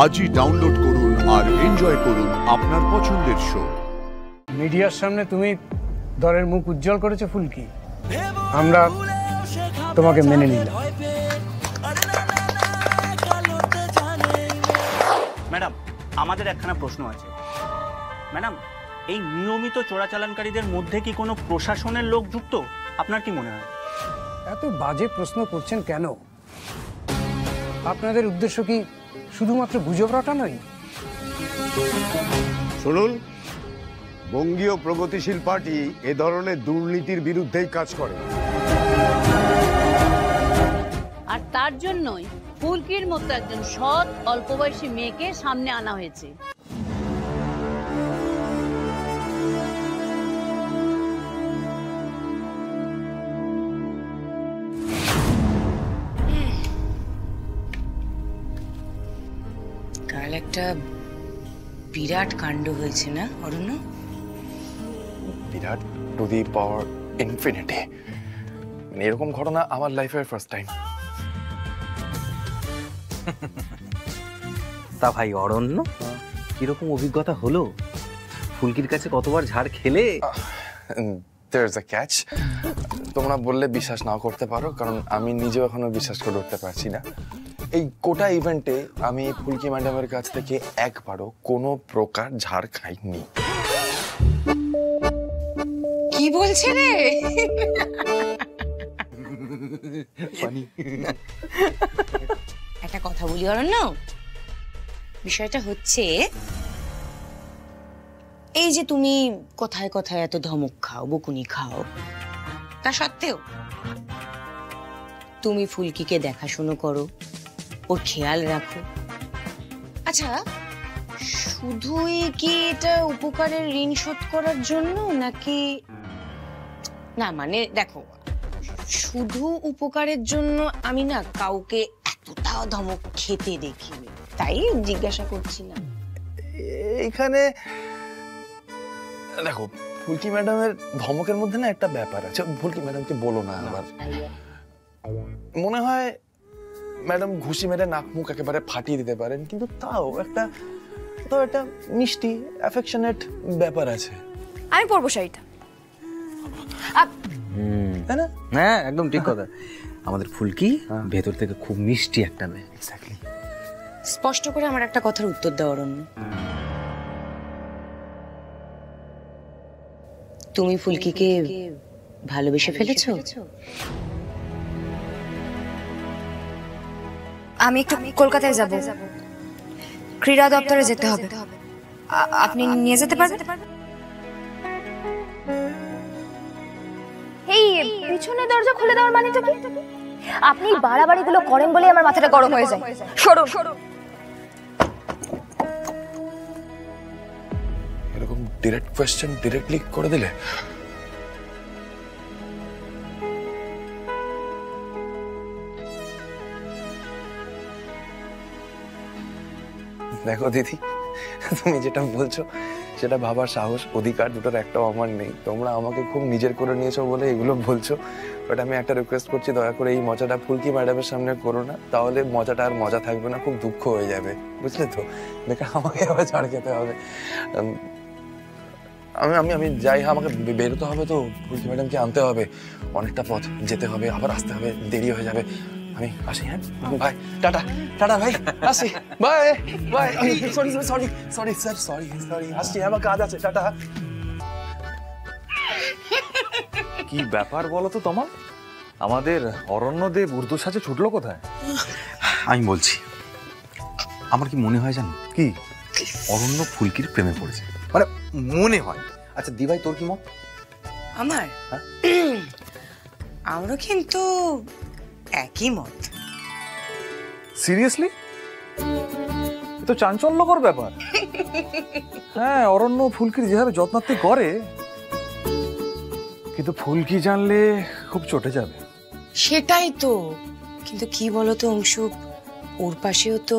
আজই ডাউনলোড করুন আর এনজয় করুন আপনার পছন্দের শো। মিডিয়ার সামনে তুমি দলের মুখ উজ্জ্বল করেছো ফুলকি, আমরা তোমাকে মেনে নিলাম। ম্যাডাম, আমাদের একখানা প্রশ্ন আছে। ম্যাডাম, এই নিয়মিত চোরাচালানকারীদের মধ্যে কি কোনো প্রশাসনের লোক যুক্ত? আপনার কি মনে হয়? এত বাজে প্রশ্ন করছেন কেন? আপনাদের উদ্দেশ্য কি শুধুমাত্র গুজব রটানোই? শুনুন, বঙ্গীয় প্রগতিশীল পার্টি এ ধরনের দুর্নীতির বিরুদ্ধেই কাজ করে, আর তার জন্যই ফুলকির মতো একজন সৎ অল্প বয়সী মেয়েকে সামনে আনা হয়েছে। কাল একটা বিরাট কাণ্ড হয়েছে না অরণ্য? বিরাট টু দি পাওয়ার ইনফিনিটি, মানে এরকম ঘটনা আমার লাইফের ফার্স্ট টাইম। তা ভাই অরণ্য, কিরকম অভিজ্ঞতা হলো? ফুলকির কাছে কতবার ঝাড় খেলে? There's a catch. তোমরা বললে বিশ্বাস নাও করতে পারো, কারণ আমি নিজেও এখনো বিশ্বাস করে উঠতে পারছি না। এই গোটা ইভেন্টে আমি ফুলকি ম্যাডামের কাছ থেকে একবারও কোনো প্রকার ঝাড় খাইনি। কি বলছে রে? একটা কথা বলি অরণ্য, বিষয়টা হচ্ছে এই যে তুমি কথায় কথায় এত ধমক খাও, বকুনি খাও, তা সত্ত্বেও তুমি ফুলকিকে দেখাশুনো করো, ওর খেয়াল রাখো। আচ্ছা, শুধুই কি এটা উপকারের ঋণ শোধ করার জন্য নাকি? না মানে দেখো, শুধু উপকারের জন্য আমি না কাউকে এতটাও ধমক খেতে দেখিনি, তাই জিজ্ঞাসা করছি না। এখানে দেখো, ফুলকি ম্যাডামের ধমকের মধ্যে না একটা ব্যাপার আছে। ফুলকি ম্যাডামকে বলো না আবার। মনে হয় ম্যাডাম ঘুষি মেরে নাক মুখ একেবারে ফাটিয়ে দিতে পারেন, কিন্তু তাও একটা মিষ্টি অ্যাফেকশনেট ব্যাপার আছে। আমি পরবো শাড়িটা, তাই না? হ্যাঁ, একদম ঠিক কথা। আমাদের ফুলকি ভেতর থেকে খুব মিষ্টি একটা মেয়ে। এক্স্যাক্টলি। স্পষ্ট করে আমার একটা কথার উত্তর দাও অরণ্য, তুমি ফুলকিকে ভালোবেসে ফেলেছো? আমি একটু কলকাতায় যাব, ক্রীড়া দপ্তরে যেতে হবে। আপনি নিয়ে যেতে পারবেন? এই পিছনের দরজা খুলে দেওয়ার মানেটা কি? আপনি বাড়াবাড়িগুলো করেন বলে আমার মাথাটা গরম হয়ে যায়। সরুন। এরকম ডিরেক্ট কোয়েশ্চেন ডিরেক্টলি করে দিলে? দেখো দিদি, তুমি যেটা বলছো সেটা ভাবার সাহস, অধিকার দুটোর একটাও আমার নেই। তোমরা আমাকে খুব নিজের করে নিয়েছো বলে এগুলো বলছো, বাট আমি একটা রিকোয়েস্ট করছি, দয়া করে এই মজাটা ফুলকি ম্যাডামের সামনে করো না, তাহলে মজাটা আর মজা থাকবে না, খুব দুঃখ হয়ে যাবে, বুঝলে তো? বেকার আমাকে আবার ছাড় খেতে হবে। আমি যাই, আমাকে বেরোতে হবে তো, ফুলকি ম্যাডামকে আনতে হবে, অনেকটা পথ যেতে হবে, আবার আসতে হবে, দেরি হয়ে যাবে। আমি আসি, হ্যাঁ ভাই, টাটা। টাটা ভাই, আসি, bye bye. Sorry sorry sorry sir, sorry sorry, আসছি, আমার কাজ আছে, টাটা। কি ব্যাপার বলো তো তোমার? আমাদের অরণ্যদেব উর্দু সাজে ছুটলো কোথায়? আমি বলছি, আমার কি মনে হয় জানো? কি? অরণ্য ফুলকির প্রেমে পড়েছে, মানে মনে হয়। আচ্ছা দিভাই, তোর কি মত? আমার আমারও কিন্তু একই মত। সিরিয়াসলি? এ তো চাঞ্চল্যকর ব্যাপার। হ্যাঁ, অরণ্য ফুলকির যেভাবে যত্নার্থী করে, কিন্তু ফুলকি জানলে খুব চটে যাবে। সেটাই তো, কিন্তু কি বলতো অংশু, ওর পাশেও তো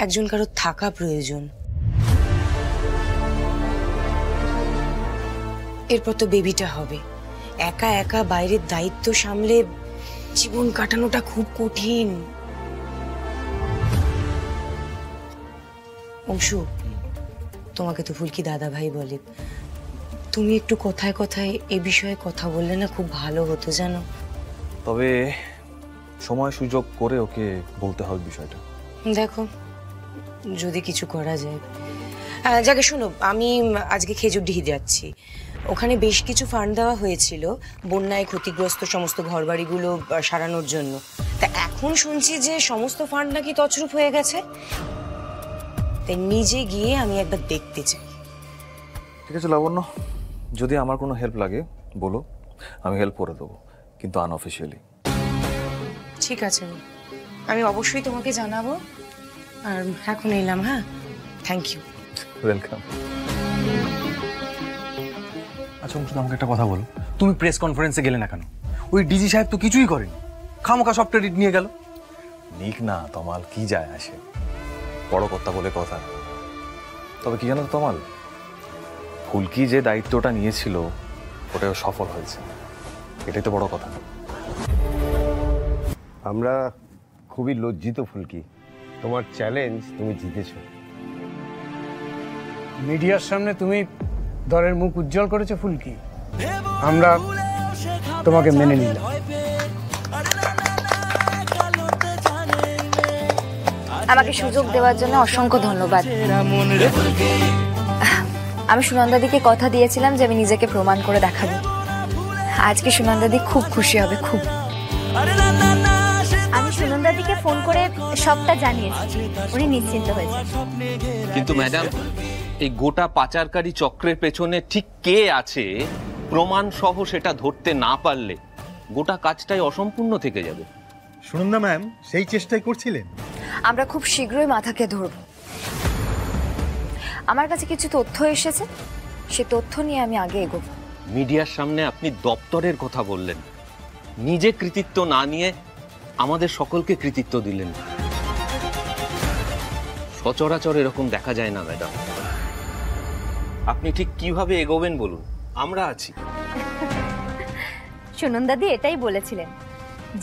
একজন কারো থাকা প্রয়োজন। এরপর তো বেবিটা হবে, একা একা বাইরের দায়িত্ব সামলে জীবন কাটানোটা খুব কঠিন। অংশু, তোমাকে তো ফুলকি দাদা ভাই বলে, তুমি একটু কথায় কথায় এ বিষয়ে কথা বললে না খুব ভালো হতো জানো। তবে সময় সুযোগ করে ওকে বলতে হবে বিষয়টা। দেখো যদি কিছু করা যায়। যাকে শোনো, আমি আজকে খেজুরডিহি যাচ্ছি। ওখানে বেশ কিছু ফান্ড দেওয়া হয়েছিল বন্যায় ক্ষতিগ্রস্ত সমস্ত ঘরবাড়িগুলো সারানোর জন্য। তা এখন শুনছি যে সমস্ত ফান্ড নাকি তছরূপ হয়ে গেছে। তাই নিজে গিয়ে আমি একবার দেখতে চাই। ঠিক আছে লাবণ্য, যদি আমার কোনো হেল্প লাগে বলো, আমি হেল্প করে দেবো, কিন্তু আনঅফিসিয়ালি। ঠিক আছে, আমি অবশ্যই তোমাকে জানাবো। আর এখন এলাম। হ্যাঁ, থ্যাংক ইউ। ওয়েলকাম। আচ্ছা অংশ, আমাকে একটা কথা বলো, তুমি প্রেস কনফারেন্সে গেলে না কেন? ওই ডিজি সাহেব তো কিছুই করেনি, খামোখা সব ক্রেডিট নিয়ে গেল। নিক না তমাল, কি যায় আসে, বড় কথা বলে কথা। তবে কি জানো তো তমাল, ফুলকি যে দায়িত্বটা নিয়েছিল ওটা সফল হয়েছে, এটাই তো বড় কথা। আমরা খুবই লজ্জিত ফুলকি, তোমার চ্যালেঞ্জ তুমি জিতেছো। মিডিয়ার সামনে তুমি দলের মুখ উজ্জ্বল করেছো ফুলকি, আমরা তোমাকে মেনে নিলাম। আমাকে সুযোগ দেওয়ার জন্য অসংখ্য ধন্যবাদ। আমি সুনন্দাদিকে কথা দিয়েছিলাম যে আমি নিজেকে প্রমাণ করে দেখাবো। আজকে সুনন্দাদি খুব খুশি হবে, খুব। আমি সুনন্দাদিকে ফোন করে সবটা জানিয়েছি, উনি নিশ্চিন্ত হয়েছে। কিন্তু ম্যাডাম, এই গোটা পাচারকারী চক্রের পেছনে ঠিক কে আছে প্রমাণ সহ সেটা ধরতে না পারলে গোটা কাজটাই অসম্পূর্ণ থেকে যাবে। সুনন্দা ম্যাম সেই চেষ্টাই করছিলেন। আমরা খুব শীঘ্রই মাথাকে ধরব। আমার কাছে কিছু তথ্য এসেছে, সে তথ্য নিয়ে আমি আগে এগোবো। মিডিয়ার সামনে আপনি দপ্তরের কথা বললেন, নিজে কৃতিত্ব না নিয়ে আমাদের সকলকে কৃতিত্ব দিলেন। সচরাচর এরকম দেখা যায় না ম্যাডাম। আপনি ঠিক কিভাবে এগোবেন বলুন, আমরা আছি। সুনন্দাদি এটাই বলেছিলেন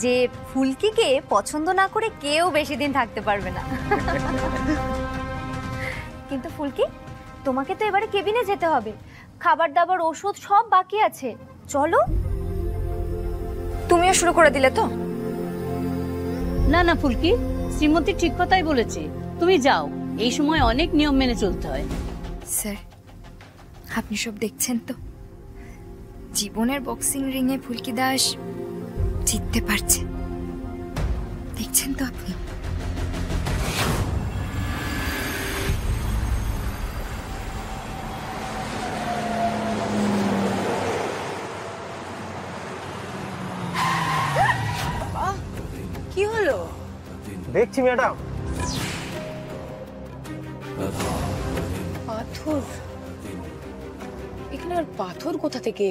যে ফুলকিকে পছন্দ না করে কেউ বেশি দিন থাকতে পারবে না। কিন্তু ফুলকি, তোমাকে তো এবারে কেবিনে যেতে হবে, খাবার দাবার ওষুধ সব বাকি আছে, চলো। তুমিও শুরু করে দিলে তো? না না ফুলকি, শ্রীমতী ঠিক কথাই বলেছে, তুমি যাও, এই সময় অনেক নিয়ম মেনে চলতে হয়। স্যার, আপনি সব দেখছেন তো, জীবনের বক্সিং রিংয়ে ফুলকি দাস জিততে পারছে, দেখছেন তো আপনি? কি হলো? দেখছি ম্যাডাম। পাথর? এখানে আর পাথর কোথা থেকে